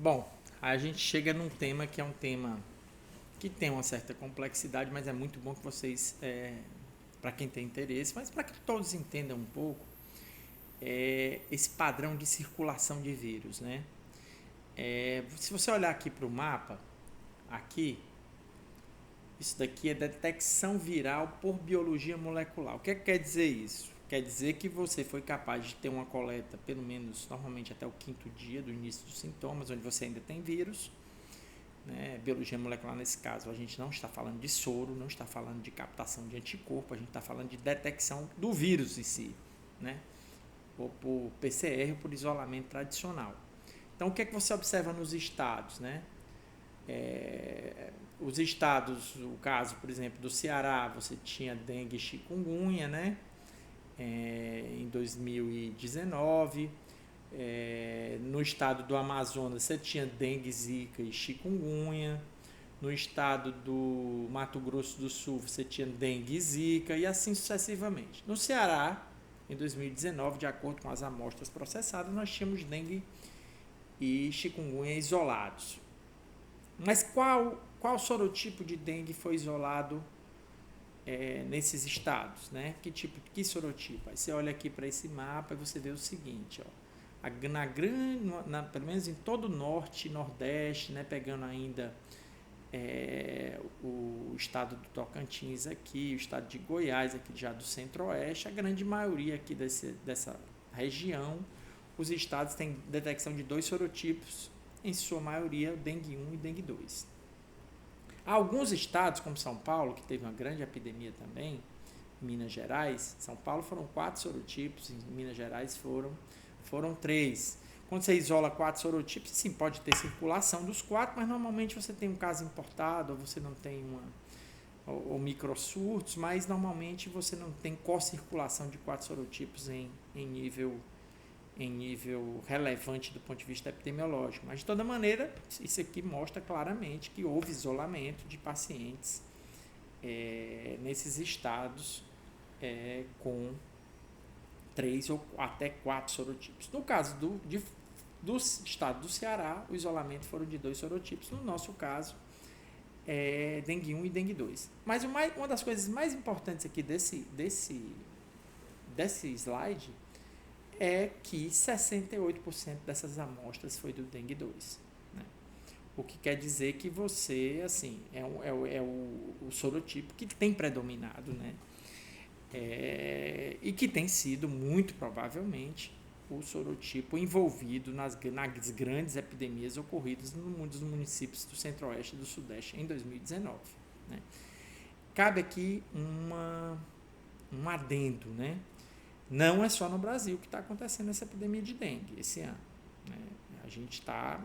Bom, a gente chega num tema que é um tema que tem uma certa complexidade, mas é muito bom que vocês, para quem tem interesse, mas para que todos entendam um pouco, esse padrão de circulação de vírus, né? Se você olhar aqui para o mapa, aqui, isso daqui é detecção viral por biologia molecular. O que quer dizer isso? Quer dizer que você foi capaz de ter uma coleta, pelo menos normalmente até o quinto dia do início dos sintomas, onde você ainda tem vírus, né? Biologia molecular, nesse caso, a gente não está falando de soro, não está falando de captação de anticorpo, a gente está falando de detecção do vírus em si, né? Ou por PCR ou por isolamento tradicional. Então, o que é que você observa nos estados, né? Os estados, o caso, por exemplo, do Ceará, você tinha dengue e chikungunya, né? Em 2019. No estado do Amazonas, você tinha dengue, zika e chikungunya. No estado do Mato Grosso do Sul, você tinha dengue e zika, e assim sucessivamente. No Ceará, em 2019, de acordo com as amostras processadas, nós tínhamos dengue e chikungunya isolados. Mas qual sorotipo de dengue foi isolado nesses estados, né? Que sorotipo? Aí você olha aqui para esse mapa e você vê o seguinte, ó. Pelo menos em todo o norte e nordeste, né? Pegando ainda o estado do Tocantins aqui, o estado de Goiás aqui já do centro-oeste, a grande maioria aqui dessa região, os estados têm detecção de dois sorotipos, em sua maioria dengue 1 e dengue 2. Há alguns estados, como São Paulo, que teve uma grande epidemia também, Minas Gerais, São Paulo foram 4 sorotipos, em Minas Gerais foram 3. Quando você isola 4 sorotipos, sim, pode ter circulação dos 4, mas normalmente você tem um caso importado, ou você não tem ou microsurtos, mas normalmente você não tem co-circulação de 4 sorotipos em nível relevante do ponto de vista epidemiológico. Mas, de toda maneira, isso aqui mostra claramente que houve isolamento de pacientes nesses estados com 3 ou até 4 sorotipos. No caso do estado do Ceará, o isolamento foram de 2 sorotipos. No nosso caso, dengue 1 e dengue 2. Mas uma das coisas mais importantes aqui desse slide é que 68% dessas amostras foi do dengue 2. Né? O que quer dizer que você, assim, é o sorotipo que tem predominado, né? E que tem sido, muito provavelmente, o sorotipo envolvido nas grandes epidemias ocorridas nos municípios do centro-oeste e do sudeste em 2019. Né? Cabe aqui um adendo, né? Não é só no Brasil que está acontecendo essa epidemia de dengue esse ano. Né? A gente está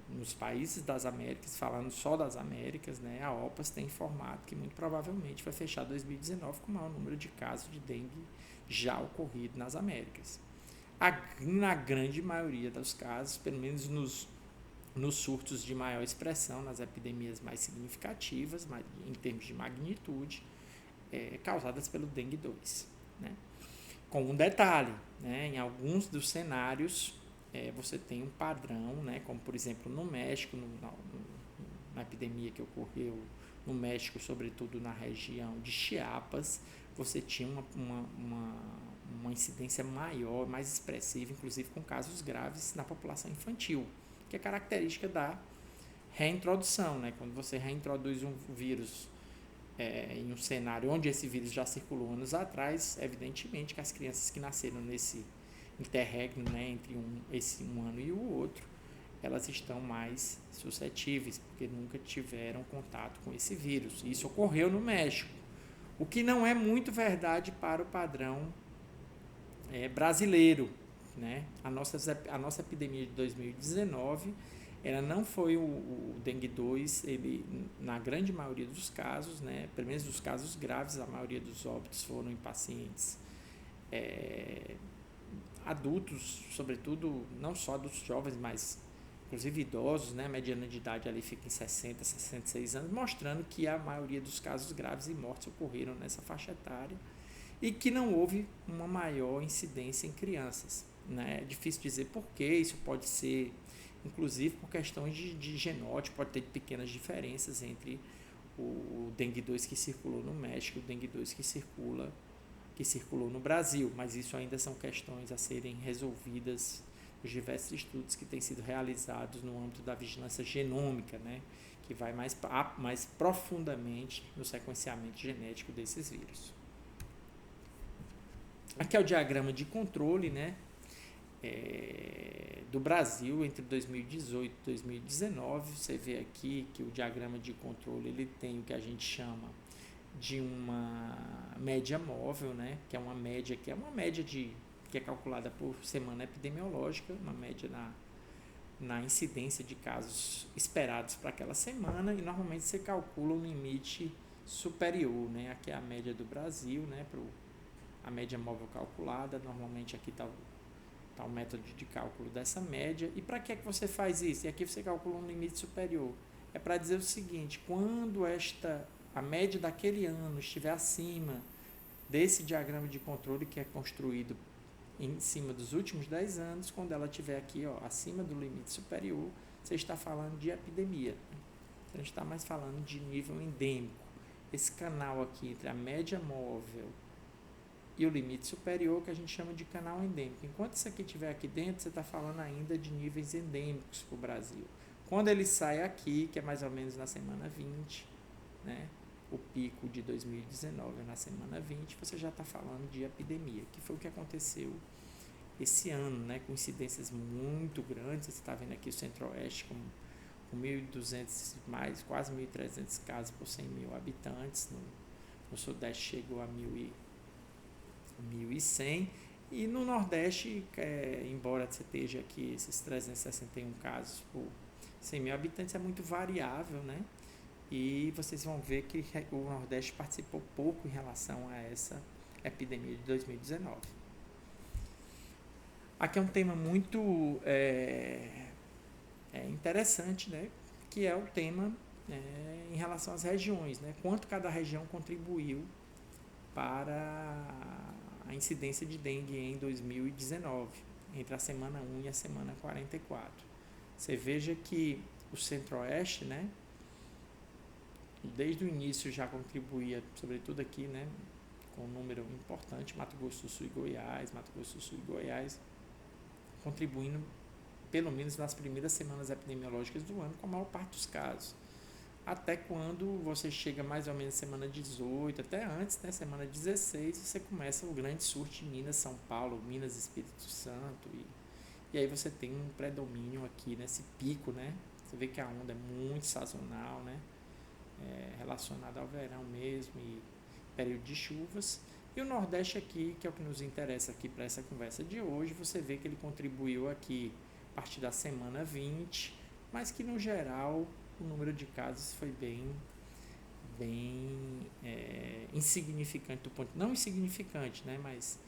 nos países das Américas, falando só das Américas, né? A OPAS tem informado que muito provavelmente vai fechar 2019 com o maior número de casos de dengue já ocorrido nas Américas. Na grande maioria dos casos, pelo menos nos surtos de maior expressão, nas epidemias mais significativas, em termos de magnitude, causadas pelo dengue 2. Né? Com um detalhe, né? Em alguns dos cenários você tem um padrão, né? Como por exemplo no México, na epidemia que ocorreu no México, sobretudo na região de Chiapas, você tinha uma incidência maior, mais expressiva, inclusive com casos graves na população infantil, que é característica da reintrodução, né? Quando você reintroduz um vírus em um cenário onde esse vírus já circulou anos atrás, evidentemente que as crianças que nasceram nesse interregno, né, entre um ano e o outro, elas estão mais suscetíveis, porque nunca tiveram contato com esse vírus. Isso ocorreu no México, o que não é muito verdade para o padrão brasileiro. Né? A nossa epidemia de 2019, ela não foi o dengue 2, ele, na grande maioria dos casos, né, pelo menos dos casos graves, a maioria dos óbitos foram em pacientes adultos, sobretudo, não só adultos jovens, mas inclusive idosos, né, a mediana de idade ali fica em 60, 66 anos, mostrando que a maioria dos casos graves e mortes ocorreram nessa faixa etária e que não houve uma maior incidência em crianças. Né? É difícil dizer por que isso pode ser inclusive por questões de genótipo, pode ter pequenas diferenças entre o dengue 2 que circulou no México e o dengue 2 que circulou no Brasil, mas isso ainda são questões a serem resolvidas nos diversos estudos que têm sido realizados no âmbito da vigilância genômica, né, que vai mais profundamente no sequenciamento genético desses vírus. Aqui é o diagrama de controle, né, do Brasil entre 2018 e 2019. Você vê aqui que o diagrama de controle ele tem o que a gente chama de uma média móvel, né, que é uma média que é calculada por semana epidemiológica, uma média na incidência de casos esperados para aquela semana, e normalmente você calcula um limite superior, né? Aqui é a média do Brasil, né? A média móvel calculada, normalmente aqui está o método de cálculo dessa média. E para que você faz isso? E aqui você calcula um limite superior. É para dizer o seguinte: quando a média daquele ano estiver acima desse diagrama de controle que é construído em cima dos últimos 10 anos, quando ela estiver aqui, ó, acima do limite superior, você está falando de epidemia. A gente está mais falando de nível endêmico. Esse canal aqui entre a média móvel e o limite superior, que a gente chama de canal endêmico. Enquanto isso aqui estiver aqui dentro, você está falando ainda de níveis endêmicos para o Brasil. Quando ele sai aqui, que é mais ou menos na semana 20, né, o pico de 2019 na semana 20, você já está falando de epidemia, que foi o que aconteceu esse ano, né, com incidências muito grandes. Você está vendo aqui o Centro-Oeste com 1.200, quase 1.300 casos por 100 mil habitantes. No Sudeste chegou a 1.100. E no Nordeste, embora você esteja aqui esses 361 casos por 100 mil habitantes, é muito variável, né? E vocês vão ver que o Nordeste participou pouco em relação a essa epidemia de 2019. Aqui é um tema muito interessante, né? Que é o tema em relação às regiões, né? Quanto cada região contribuiu para a incidência de dengue em 2019, entre a semana 1 e a semana 44. Você veja que o Centro-Oeste, né, desde o início já contribuía, sobretudo aqui, né, com um número importante, Mato Grosso do Sul e Goiás, contribuindo pelo menos nas primeiras semanas epidemiológicas do ano com a maior parte dos casos. Até quando você chega mais ou menos semana 18, até antes, né, semana 16, você começa o grande surto em Minas, São Paulo, Minas, Espírito Santo, e aí você tem um predomínio aqui nesse pico, né? Você vê que a onda é muito sazonal, né? Relacionada ao verão mesmo e período de chuvas. E o Nordeste aqui, que é o que nos interessa aqui para essa conversa de hoje, você vê que ele contribuiu aqui a partir da semana 20, mas que no geral o número de casos foi bem insignificante, não insignificante, né, mas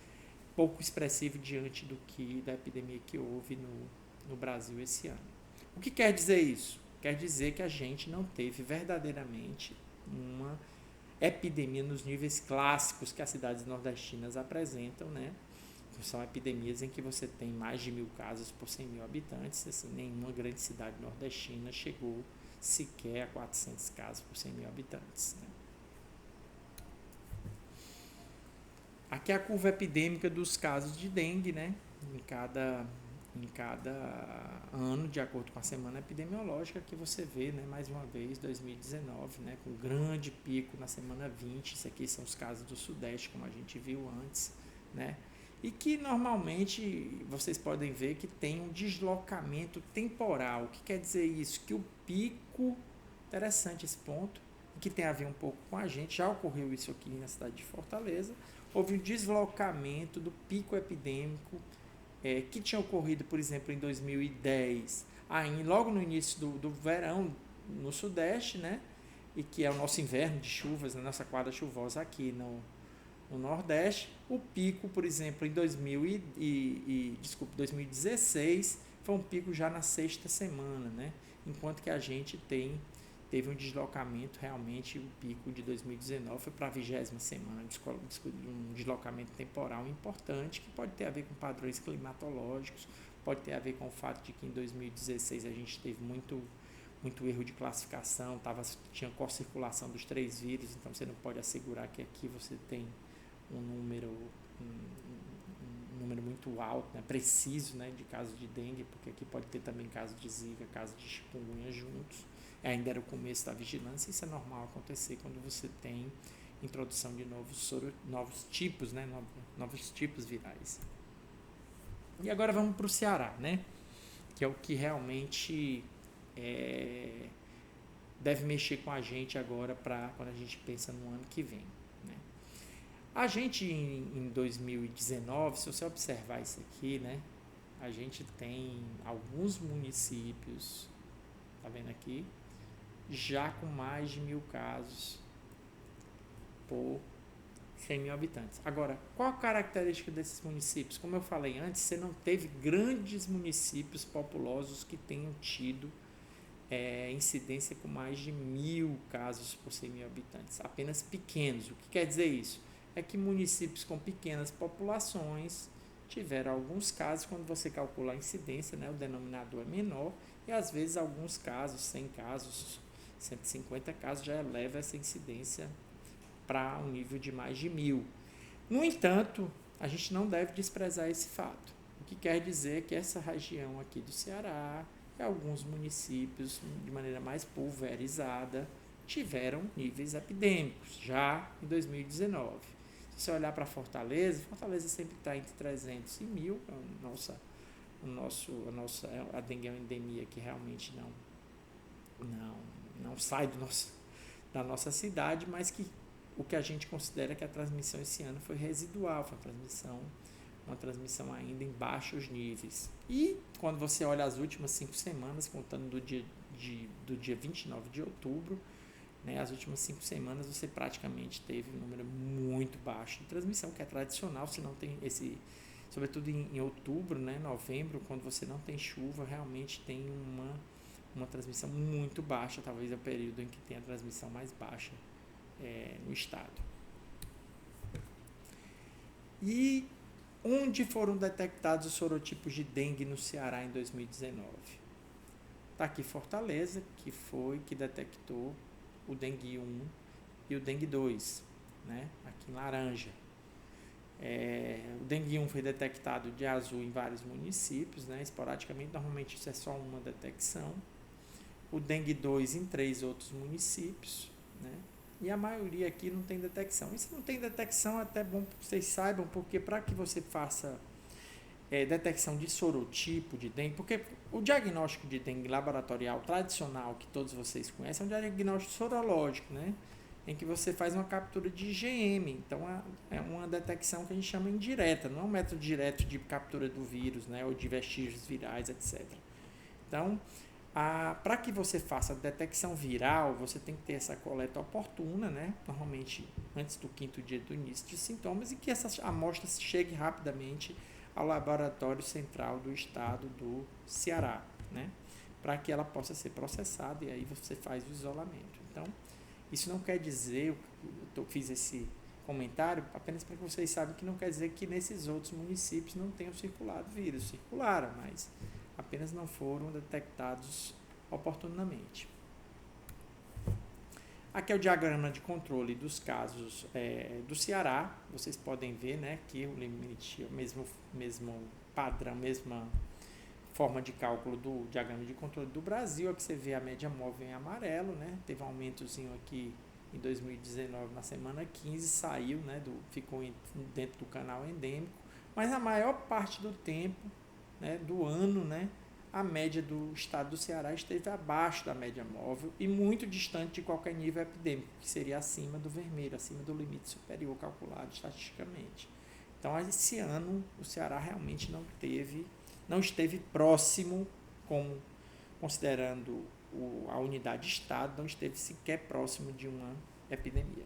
pouco expressivo diante da epidemia que houve no Brasil esse ano. O que quer dizer isso? Quer dizer que a gente não teve verdadeiramente uma epidemia nos níveis clássicos que as cidades nordestinas apresentam, né? São epidemias em que você tem mais de 1.000 casos por 100 mil habitantes. Assim, nenhuma grande cidade nordestina chegou sequer a 400 casos por 100 mil habitantes, né? Aqui é a curva epidêmica dos casos de dengue, né? Em cada ano, de acordo com a semana epidemiológica, que você vê, né, mais uma vez, 2019, né, com um grande pico na semana 20. Isso aqui são os casos do Sudeste, como a gente viu antes, né? E que normalmente vocês podem ver que tem um deslocamento temporal. O que quer dizer isso? Que o pico, interessante esse ponto, que tem a ver um pouco com a gente, já ocorreu isso aqui na cidade de Fortaleza, houve um deslocamento do pico epidêmico que tinha ocorrido, por exemplo, em 2010, logo no início do verão no Sudeste, né? E que é o nosso inverno de chuvas, a nossa quadra chuvosa aqui no Nordeste. O pico, por exemplo, em 2016, foi um pico já na sexta semana, né? Enquanto que a gente teve um deslocamento, realmente o pico de 2019 foi para a 20ª semana, um deslocamento temporal importante, que pode ter a ver com padrões climatológicos, pode ter a ver com o fato de que em 2016 a gente teve muito erro de classificação, tinha co-circulação dos 3 vírus, então você não pode assegurar que aqui você tem um número muito alto, né, preciso, né, de casos de dengue, porque aqui pode ter também casos de zika, casos de chikungunya juntos. Ainda era o começo da vigilância, isso é normal acontecer quando você tem introdução de novos tipos, né, novos tipos virais. E agora vamos para o Ceará, né, que é o que realmente deve mexer com a gente agora para quando a gente pensa no ano que vem, né. A gente em 2019, se você observar isso aqui, né, a gente tem alguns municípios, tá vendo aqui, já com mais de 1.000 casos por 100 mil habitantes. Agora, qual a característica desses municípios? Como eu falei antes, você não teve grandes municípios populosos que tenham tido incidência com mais de 1.000 casos por 100 mil habitantes, apenas pequenos. O que quer dizer isso? É que municípios com pequenas populações tiveram alguns casos, quando você calcula a incidência, né, o denominador é menor, e às vezes alguns casos, 100 casos, 150 casos, já eleva essa incidência para um nível de mais de 1.000. No entanto, a gente não deve desprezar esse fato. O que quer dizer que essa região aqui do Ceará e alguns municípios, de maneira mais pulverizada, tiveram níveis epidêmicos já em 2019. Se você olhar para Fortaleza sempre está entre 300 e 1.000. A dengue é uma endemia que realmente não sai da nossa cidade, mas que o que a gente considera que a transmissão esse ano foi residual, foi uma transmissão ainda em baixos níveis. E quando você olha as últimas 5 semanas, contando do dia 29 de outubro, né, as últimas 5 semanas você praticamente teve um número muito baixo de transmissão, que é tradicional, se não tem sobretudo em outubro, né, novembro, quando você não tem chuva, realmente tem uma transmissão muito baixa, talvez é o período em que tem a transmissão mais baixa no estado. E onde foram detectados os sorotipos de dengue no Ceará em 2019? Está aqui Fortaleza, que detectou o dengue 1 e o dengue 2, né? Aqui em laranja. O dengue 1 foi detectado de azul em vários municípios, né? Esporadicamente, normalmente isso é só uma detecção. O dengue 2 em 3 outros municípios, né? E a maioria aqui não tem detecção. E se não tem detecção, é até bom que vocês saibam, porque para que você faça detecção de sorotipo de dengue, porque o diagnóstico de dengue laboratorial tradicional, que todos vocês conhecem, é um diagnóstico sorológico, né? Em que você faz uma captura de IgM. Então, é uma detecção que a gente chama indireta, não é um método direto de captura do vírus, né? Ou de vestígios virais, etc. Então, para que você faça a detecção viral, você tem que ter essa coleta oportuna, né? Normalmente antes do 5º dia do início de sintomas, e que essa amostra chegue rapidamente ao laboratório central do estado do Ceará, né? Para que ela possa ser processada, e aí você faz o isolamento. Então, isso não quer dizer, eu fiz esse comentário apenas para que vocês saibam que não quer dizer que nesses outros municípios não tenham circulado vírus. Circularam, mas apenas não foram detectados oportunamente. Aqui é o diagrama de controle dos casos do Ceará. Vocês podem ver, né, que o limite é o mesmo padrão, mesma forma de cálculo do diagrama de controle do Brasil. Aqui você vê a média móvel em amarelo, né? Teve um aumentozinho aqui em 2019, na semana 15, saiu, né, ficou dentro do canal endêmico, mas a maior parte do tempo, né, do ano, né, a média do estado do Ceará esteve abaixo da média móvel e muito distante de qualquer nível epidêmico, que seria acima do vermelho, acima do limite superior calculado estatisticamente. Então, esse ano, o Ceará realmente não esteve próximo, considerando a unidade de estado, não esteve sequer próximo de uma epidemia.